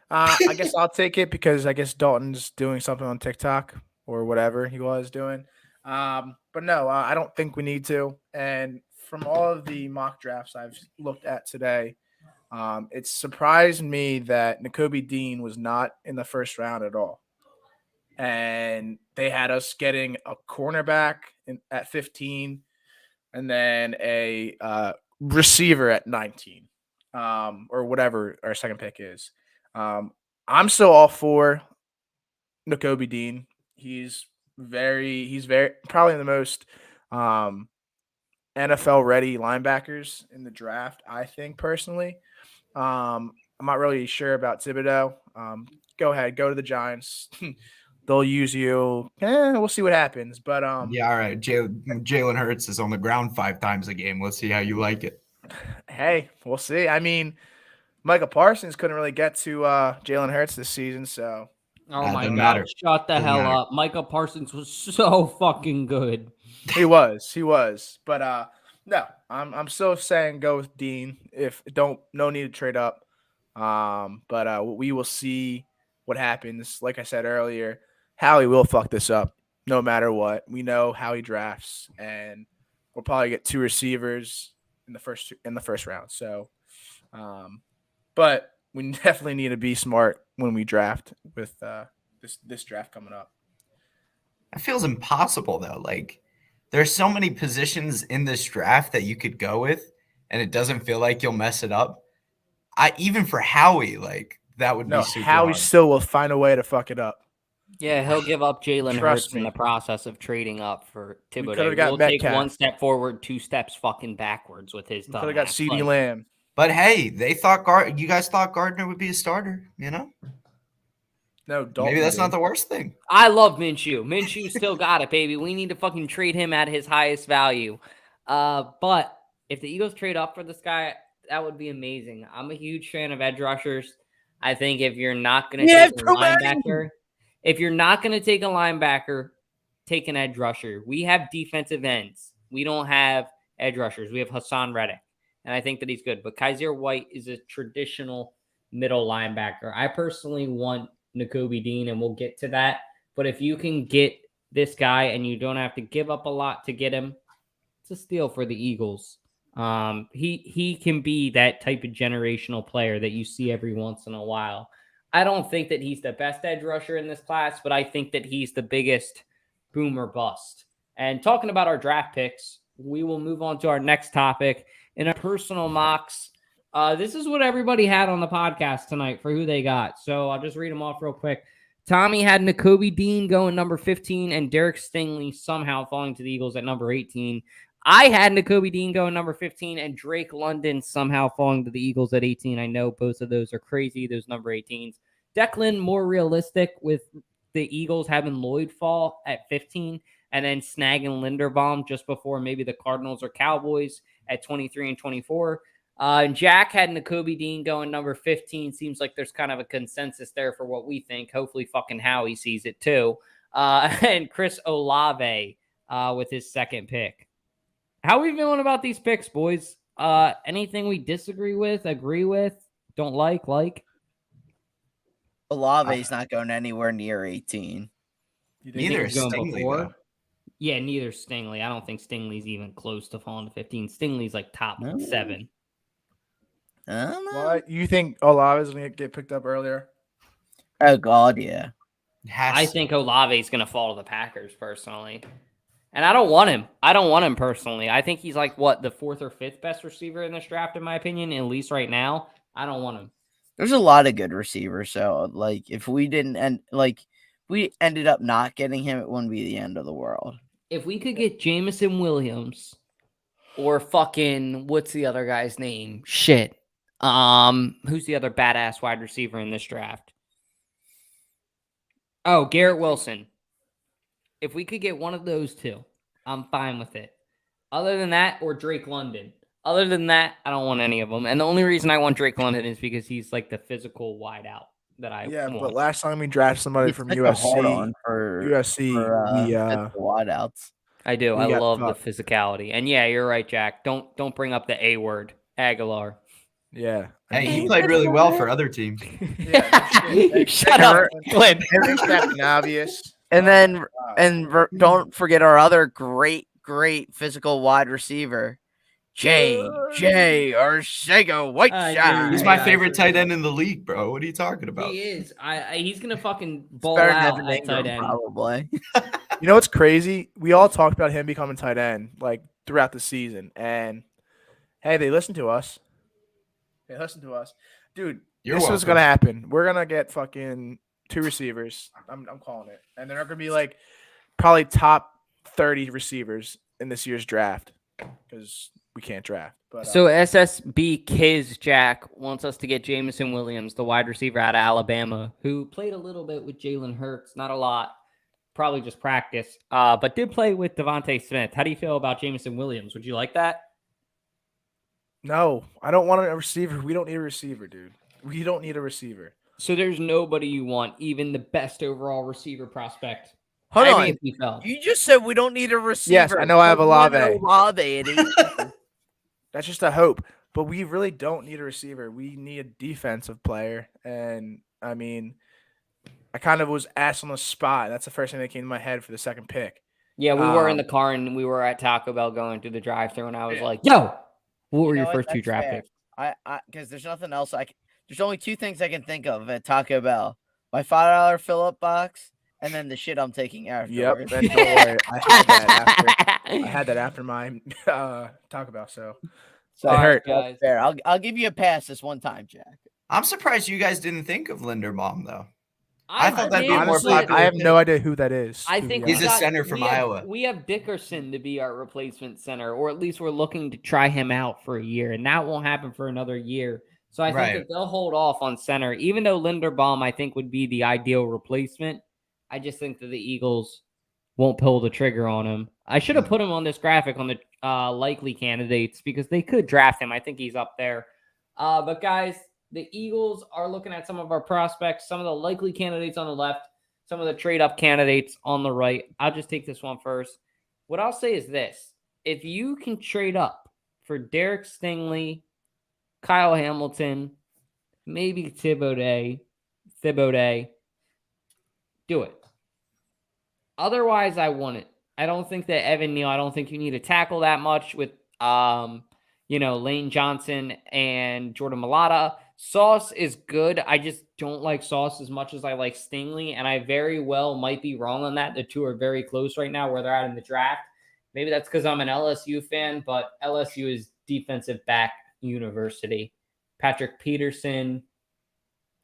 I guess I'll take it because I guess Dalton's doing something on TikTok or whatever he was doing. But no, I don't think we need to. And from all of the mock drafts I've looked at today, it surprised me that Nakobe Dean was not in the first round at all. And they had us getting a cornerback at 15 and then a receiver at 19 or whatever our second pick is. I'm still all for Nakobe Dean. He's very probably the most NFL ready linebackers in the draft, I think personally. I'm not really sure about Thibodeau. Go ahead, go to the Giants. They'll use you. We'll see what happens. But yeah, all right. Jalen Hurts is on the ground 5 times a game. Let's see how you like it. Hey, we'll see. I mean, Micah Parsons couldn't really get to Jalen Hurts this season, so oh my God! Shut the hell up. Micah Parsons was so fucking good. He was. But no, I'm still saying go with Dean. No need to trade up. But we will see what happens. Like I said earlier, Howie will fuck this up no matter what. We know how he drafts, and we'll probably get 2 receivers in the first round. So, but we definitely need to be smart when we draft with this draft coming up. It feels impossible though. Like, there's so many positions in this draft that you could go with, and it doesn't feel like you'll mess it up. Even for Howie, like that would be super Howie hard. still will find a way to fuck it up. Yeah, he'll give up Jalen Hurts in the process of trading up for Thibodeau. We'll take 1 step forward, 2 steps fucking backwards with his. Could have got CeeDee Lamb. But hey, they thought you guys thought Gardner would be a starter, you know? No, maybe that's not the worst thing. I love Minshew. Minshew still got it, baby. We need to fucking trade him at his highest value. But if the Eagles trade up for this guy, that would be amazing. I'm a huge fan of edge rushers. I take a linebacker, take an edge rusher. We have defensive ends. We don't have edge rushers. We have Hassan Reddick, and I think that he's good. But Kaiser White is a traditional middle linebacker. I personally want Nakobe Dean, and we'll get to that. But if you can get this guy and you don't have to give up a lot to get him, it's a steal for the Eagles. He can be that type of generational player that you see every once in a while. I don't think that he's the best edge rusher in this class, but I think that he's the biggest boom or bust. And talking about our draft picks, we will move on to our next topic in our personal mocks. This is what everybody had on the podcast tonight for who they got. So I'll just read them off real quick. Tommy had Nakobe Dean going number 15 and Derek Stingley somehow falling to the Eagles at number 18. I had Nakobe Dean going number 15 and Drake London somehow falling to the Eagles at 18. I know both of those are crazy, those number 18s. Declan, more realistic with the Eagles having Lloyd fall at 15 and then snagging Linderbaum just before maybe the Cardinals or Cowboys at 23 and 24. Jack had Nakobe Dean going number 15. Seems like there's kind of a consensus there for what we think. Hopefully fucking Howie sees it too. And Chris Olave with his second pick. How are we feeling about these picks, boys? Anything we disagree with, agree with, don't like? Olave's not going anywhere near 18. Neither is Stingley, though. Yeah, neither Stingley. I don't think Stingley's even close to falling to 15. Stingley's like top 7. I don't know. What? You think Olave is going to get picked up earlier? Oh, God, yeah. I think Olave's going to fall to the Packers, personally. And I don't want him. I don't want him personally. I think he's like, the 4th or 5th best receiver in this draft, in my opinion, at least right now. I don't want him. There's a lot of good receivers. So, like, if we we ended up not getting him, it wouldn't be the end of the world. If we could get Jameson Williams or fucking, what's the other guy's name? Shit. Who's the other badass wide receiver in this draft? Oh, Garrett Wilson. If we could get one of those two, I'm fine with it. Other than that, or Drake London. Other than that, I don't want any of them. And the only reason I want Drake London is because he's like the physical wideout that I want. But last time we drafted somebody from USC, wideouts. I do. I love the physicality. And yeah, you're right, Jack. Don't bring up the A word, Aguilar. Yeah. Hey, he played really well for other teams. Shut up, Glenn. Every Captain Obvious. And then, don't forget our other great physical wide receiver, J.J. Arcega-Whiteside. He's my favorite tight end in the league, bro. What are you talking about? He is. He's gonna fucking ball out at tight end. Probably. You know what's crazy? We all talked about him becoming tight end like throughout the season, and hey, they listened to us. Dude. This was gonna happen. We're gonna get fucking 2 receivers. I'm calling it, and they're gonna be like probably top 30 receivers in this year's draft because we can't draft. But so SSB Kiz Jack wants us to get Jameson Williams, the wide receiver out of Alabama, who played a little bit with Jalen Hurts, not a lot, probably just practice, but did play with Devonta Smith. How do you feel about Jameson Williams? Would you like that? No, I don't want a receiver. We don't need a receiver, dude. We don't need a receiver. So there's nobody you want, even the best overall receiver prospect. Hold on. You just said we don't need a receiver. Yes, I know I have Olave. That's just a hope. But we really don't need a receiver. We need a defensive player. And, I mean, I kind of was asked on the spot. That's the first thing that came to my head for the second pick. Yeah, we were in the car, and we were at Taco Bell going through the drive-thru, and I was like, yo, what were your first 2 draft picks? Because there's nothing else there's only 2 things I can think of at Taco Bell. My $5 fill-up box, and then the shit I'm taking afterwards. Yep, don't worry. I had that after my Taco Bell, so it hurt. Guys. Fair. I'll give you a pass this one time, Jack. I'm surprised you guys didn't think of Linderbaum, though. I thought that'd be more popular. I have no idea who that is. I think he's a center from Iowa. We have Dickerson to be our replacement center, or at least we're looking to try him out for a year, and that won't happen for another year. So I think that they'll hold off on center, even though Linderbaum, I think, would be the ideal replacement. I just think that the Eagles won't pull the trigger on him. I should have put him on this graphic on the likely candidates because they could draft him. I think he's up there. But guys, the Eagles are looking at some of our prospects, some of the likely candidates on the left. some of the trade-up candidates on the right. I'll just take this one first. What I'll say is this. If you can trade up for Derek Stingley, Kyle Hamilton, maybe Thibodeau, do it. Otherwise, I wouldn't. I don't think that Evan Neal, I don't think you need to tackle that much with Lane Johnson and Jordan Mailata. Sauce is good. I just don't like Sauce as much as I like Stingley, and I very well might be wrong on that. The two are very close right now where they're at in the draft. Maybe that's because I'm an LSU fan, but LSU is defensive back university. Patrick Peterson,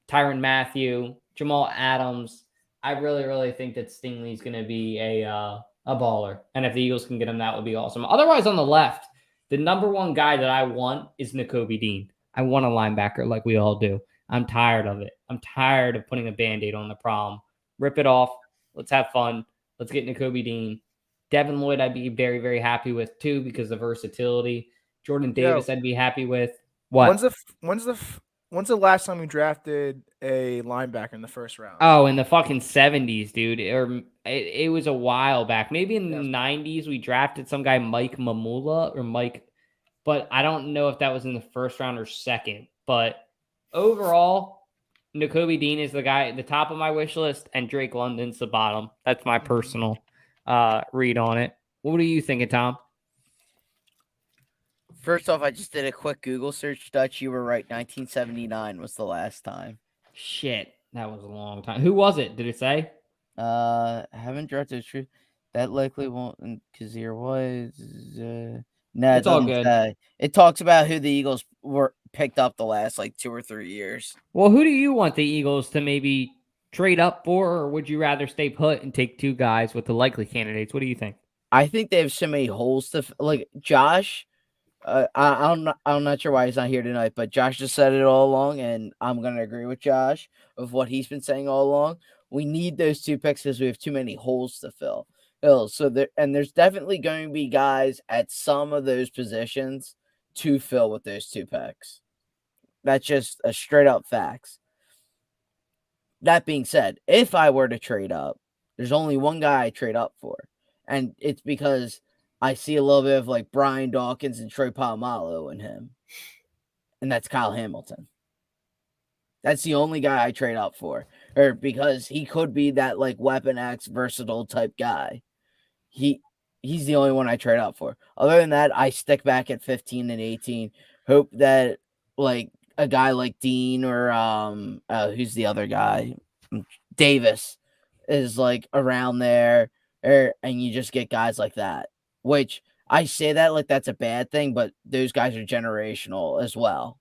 Tyrann Mathieu, Jamal Adams. I really, really think that Stingley's going to be a baller. And if the Eagles can get him, that would be awesome. Otherwise, on the left, the number one guy that I want is Nakobe Dean. I want a linebacker like we all do. I'm tired of it. I'm tired of putting a Band-Aid on the problem. Rip it off. Let's have fun. Let's get Nakobe Dean. Devin Lloyd, I'd be very, very happy with, too, because of versatility. Jordan Davis, I'd be happy with. What? When's the last time we drafted a linebacker in the first round? Oh, in the fucking 70s, dude. It was a while back. Maybe in the 90s, we drafted some guy, Mike Mamula, but I don't know if that was in the first round or second. But overall, Nakobe Dean is the guy at the top of my wish list, and Drake London's the bottom. That's my personal read on it. What are you thinking, Tom? First off, I just did a quick Google search, Dutch. You were right. 1979 was the last time. Shit, that was a long time. Who was it? Did it say? Haven't drafted truth. That likely won't. Kazir was. No, it's all good. Say. It talks about who the Eagles were picked up the last 2 or 3 years. Well, who do you want the Eagles to maybe trade up for, or would you rather stay put and take two guys with the likely candidates? What do you think? I think they have so many holes to Josh. I'm not sure why he's not here tonight, but Josh just said it all along, and I'm going to agree with Josh of what he's been saying all along. We need those 2 picks because we have too many holes to fill. So there's definitely going to be guys at some of those positions to fill with those 2 picks. That's just a straight up facts. That being said, if I were to trade up, there's only one guy I trade up for, and it's because I see a little bit of Brian Dawkins and Troy Polamalu in him. And that's Kyle Hamilton. That's the only guy I trade up for. Or because he could be that Weapon X versatile type guy. He's the only one I trade up for. Other than that, I stick back at 15 and 18. Hope that a guy like Dean or who's the other guy? Davis is around there. And you just get guys like that. Which I say that that's a bad thing, but those guys are generational as well.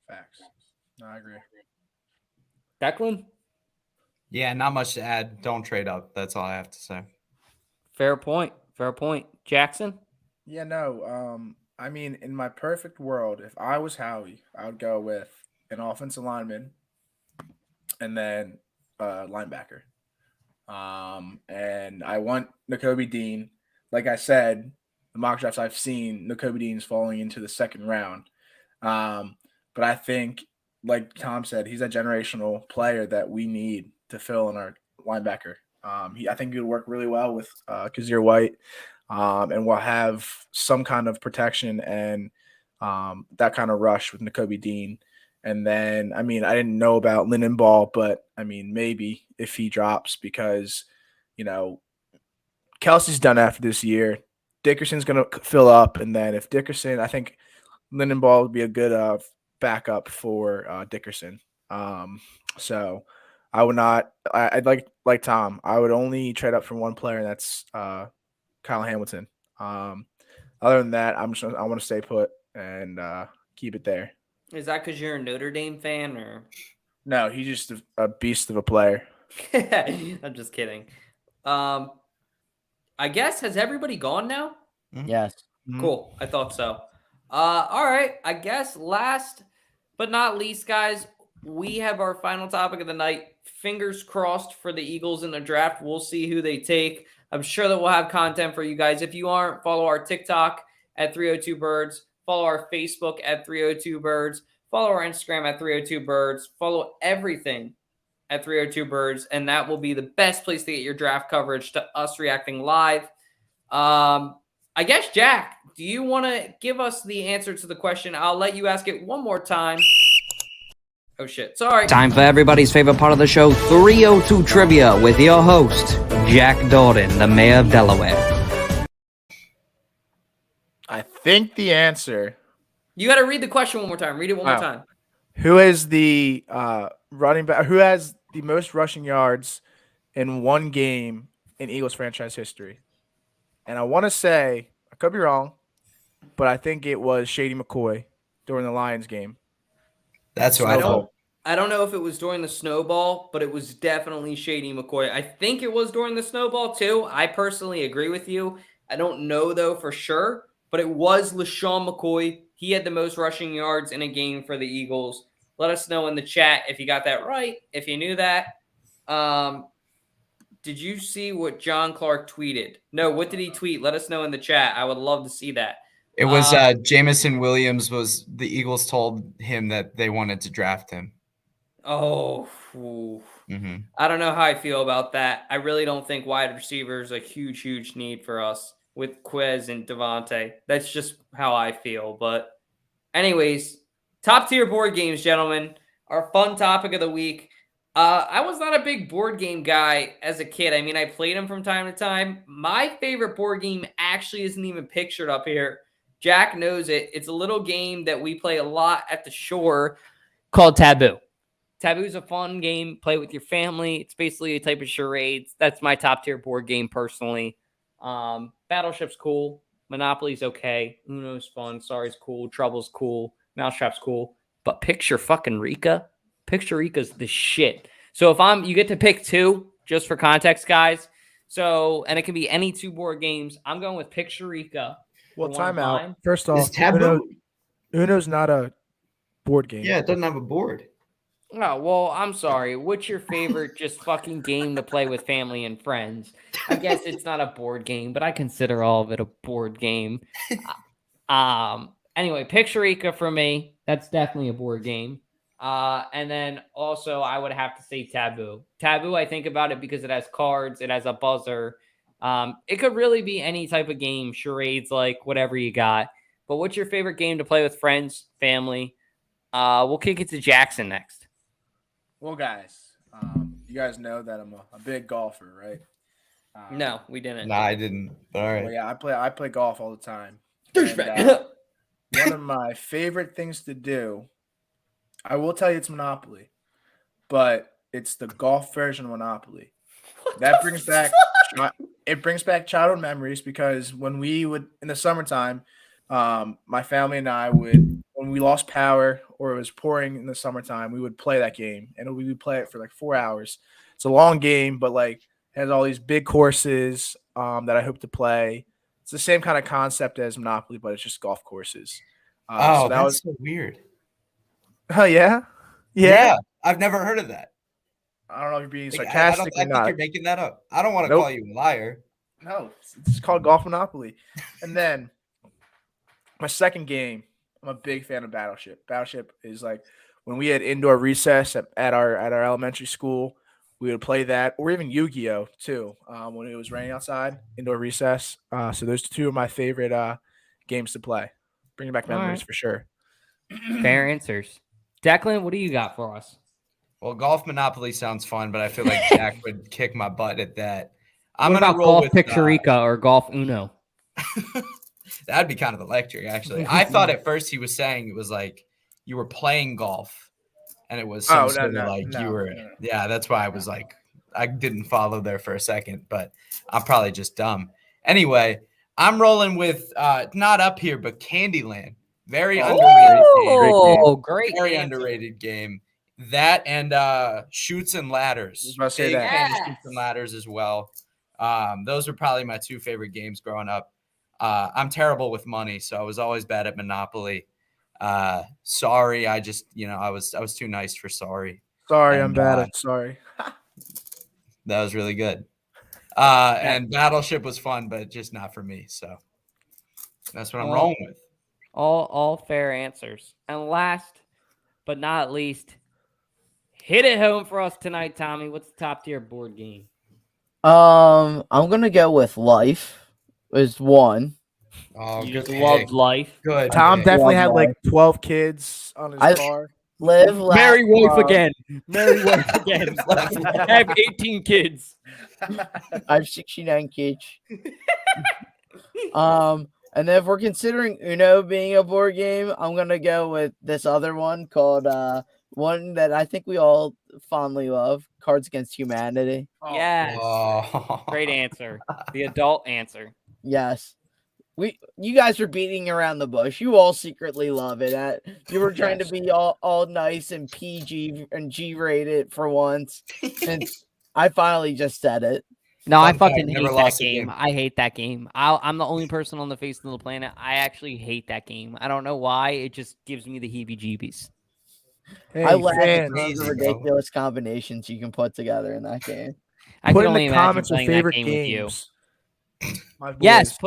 Facts. No, I agree. Declan? Yeah, not much to add. Don't trade up. That's all I have to say. Fair point. Jackson? Yeah, no. I mean, in my perfect world, if I was Howie, I would go with an offensive lineman and then a linebacker. And I want Nakobe Dean. Like I said, the mock drafts I've seen, Nakobe Dean's falling into the second round. But I think, like Tom said, he's a generational player that we need to fill in our linebacker. I think he would work really well with Kazir White, and we'll have some kind of protection and that kind of rush with Nakobe Dean. And then, I mean, I didn't know about Linenball, but I mean, maybe if he drops because, Kelsey's done after this year. Dickerson's going to fill up. And then if Dickerson, I think Linenball would be a good backup for Dickerson. So I would not, I'd like Tom, I would only trade up for one player, and that's Kyle Hamilton. Other than that, I want to stay put and keep it there. Is that because you're a Notre Dame fan, or? No, he's just a beast of a player. I'm just kidding. I guess, has everybody gone now? Yes. Cool. I thought so. All right. I guess last but not least, guys, we have our final topic of the night. Fingers crossed for the Eagles in the draft. We'll see who they take. I'm sure that we'll have content for you guys. If you aren't, follow our TikTok at 302birds. Follow our Facebook at 302birds. Follow our Instagram at 302birds. Follow everything at 302 Birds, and that will be the best place to get your draft coverage to us reacting live. I guess, Jack, do you want to give us the answer to the question? I'll let you ask it one more time. Oh, shit. Sorry. Time for everybody's favorite part of the show, 302 Trivia, with your host, Jack Dorden, the mayor of Delaware. I think the answer. You got to read the question one more time. Read it one more time. Who is the running back? Who has the most rushing yards in one game in Eagles franchise history? And I want to say, I could be wrong, but I think it was Shady McCoy during the Lions game. That's what I thought. I don't know if it was during the snowball, but it was definitely Shady McCoy. I think it was during the snowball too. I personally agree with you. I don't know though for sure, but it was LaShawn McCoy. He had the most rushing yards in a game for the Eagles. Let us know in the chat if you got that right, if you knew that. Did you see what John Clark tweeted? No, what did he tweet? Let us know in the chat. I would love to see that. It was Jameson Williams. Was the Eagles told him that they wanted to draft him? Oh, I don't know how I feel about that. I really don't think wide receiver is a huge need for us with Quez and Devonta. That's just how I feel. But anyways, top tier board games, gentlemen. Our fun topic of the week. I was not a big board game guy as a kid. I mean, I played them from time to time. My favorite board game actually isn't even pictured up here. Jack knows it. It's a little game that we play a lot at the shore called Taboo. Taboo is a fun game. Play with your family. It's basically a type of charades. That's my top tier board game personally. Battleship's cool. Monopoly's okay. Uno's fun. Sorry's cool. Trouble's cool. Mousetrap's cool. But Picture fucking Rica. Picture Rica's the shit. So if you get to pick two, just for context, guys. So, and it can be any two board games. I'm going with Picture Rica. Well, timeout. First off, Taboo. Uno's not a board game. Yeah, it doesn't have a board. Oh, well, I'm sorry. What's your favorite just fucking game to play with family and friends? I guess it's not a board game, but I consider all of it a board game. Anyway, Picture Rica for me. That's definitely a board game. And then also I would have to say Taboo. Taboo, I think about it because it has cards, it has a buzzer. It could really be any type of game, charades, like whatever you got. But what's your favorite game to play with friends, family? We'll kick it to Jackson next. Well, guys, you guys know that I'm a big golfer, right? No, we didn't. No, I didn't. All right. Well, yeah, I play golf all the time. Douchebag. One of my favorite things to do, I will tell you, it's Monopoly, but it's the golf version of Monopoly. That brings back childhood memories because when we would in the summertime, my family and I would, when we lost power or it was pouring in the summertime, we would play that game and we would play it for like 4 hours. It's a long game, but like it has all these big courses that I hope to play. It's the same kind of concept as Monopoly, but it's just golf courses. So that was so weird. Oh, yeah? Yeah. I've never heard of that. I don't know if you're being sarcastic I or not. think you're making that up. I don't want to call you a liar. No, it's called Golf Monopoly. And then my second game, I'm a big fan of Battleship. Battleship is like when we had indoor recess at our elementary school, we would play that, or even Yu-Gi-Oh too. When it was raining outside, indoor recess. So those two are my favorite games to play. Bringing back memories for sure. Fair answers. Declan, what do you got for us? Well, Golf Monopoly sounds fun, but I feel like Jack would kick my butt at that. I'm what gonna about roll Golf with Picture Rica or Golf Uno. That'd be kind of electric, actually. I thought at first he was saying it was like you were playing golf, and it was some sort of you were. No. Yeah, that's why I was like, I didn't follow there for a second, but I'm probably just dumb. Anyway, I'm rolling with not up here, but Candyland. Very underrated game. Oh, great! Very underrated game. That and Chutes and Ladders. I was about to say Big that. fan of Chutes and Ladders as well. Those are probably my two favorite games growing up. I'm terrible with money, so I was always bad at Monopoly. Sorry, I just I was too nice for sorry. Sorry, I'm bad at sorry. That was really good. And Battleship was fun, but just not for me. So that's what I'm rolling with. All fair answers. And last but not least, Hit it home for us tonight, Tommy. What's the top tier board game? I'm gonna go with Life. Is one. Oh, You good just love pick. life. Good. Tom pick. definitely had Love like 12 kids on his I- car. Live, laugh, Marry wife love. again. Marry wife again. Have 18 kids. I have 69 kids. And then if we're considering Uno being a board game, I'm gonna go with this other one called one that I think we all fondly love, Cards Against Humanity. Yes. Oh. Great answer. The adult answer. Yes. You guys are beating around the bush. You all secretly love it. You were trying to be all nice and PG and G rated for once. And I finally just said it. No, I Fun fact, fucking never hate that lost a game. game. I hate that game. I'm the only person on the face of the planet. I actually hate that game. I don't know why. It just gives me the heebie-jeebies. Hey, I laugh at fans, some of the Crazy, bro. ridiculous combinations you can put together in that game. I put can in only the imagine comments your playing that favorite game with you. games. My Yes, boys.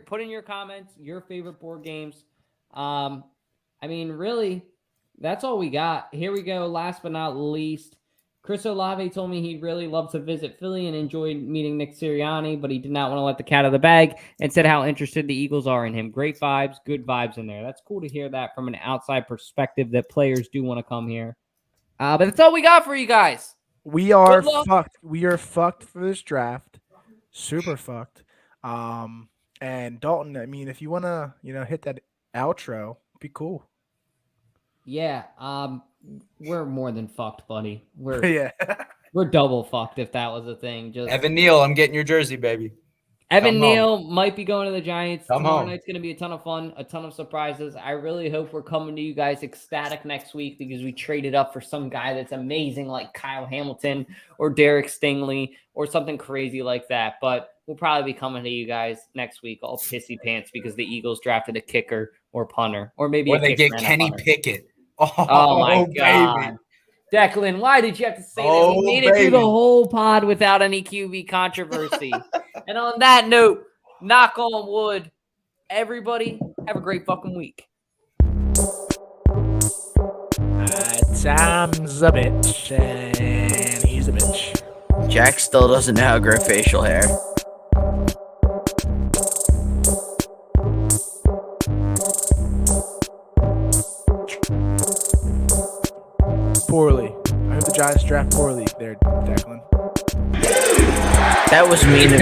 put in your comments your favorite board games. I mean, really, that's all we got. Here we go. Last but not least, Chris Olave told me he'd really love to visit Philly and enjoyed meeting Nick Sirianni, but he did not want to let the cat out of the bag and said how interested the Eagles are in him. Great vibes, good vibes in there. That's cool to hear that from an outside perspective that players do want to come here. But that's all we got for you guys. We are Good luck. fucked. We are fucked for this draft. Super fucked. And Dalton, I mean, if you wanna, hit that outro, be cool. Yeah, we're more than fucked, buddy. We're Yeah. we're double fucked if that was a thing. Just Evan Neal, I'm getting your jersey, baby. Evan come Neal might be going to the Giants. Come Tomorrow home. night's going to be a ton of fun, a ton of surprises. I really hope we're coming to you guys ecstatic next week because we traded up for some guy that's amazing like Kyle Hamilton or Derek Stingley or something crazy like that. But we'll probably be coming to you guys next week all pissy pants because the Eagles drafted a kicker or punter or maybe Or a they kicker get and a Kenny punter. Pickett. Oh my baby. God. Declan, why did you have to say that? Oh, We made it through the baby. whole pod without any QB controversy. And on that note, knock on wood, everybody have a great fucking week. Tom's a bitch, and he's a bitch. Jack still doesn't know how to grow facial hair. Poorly. I hope the Giants draft poorly there, Declan. That was mean of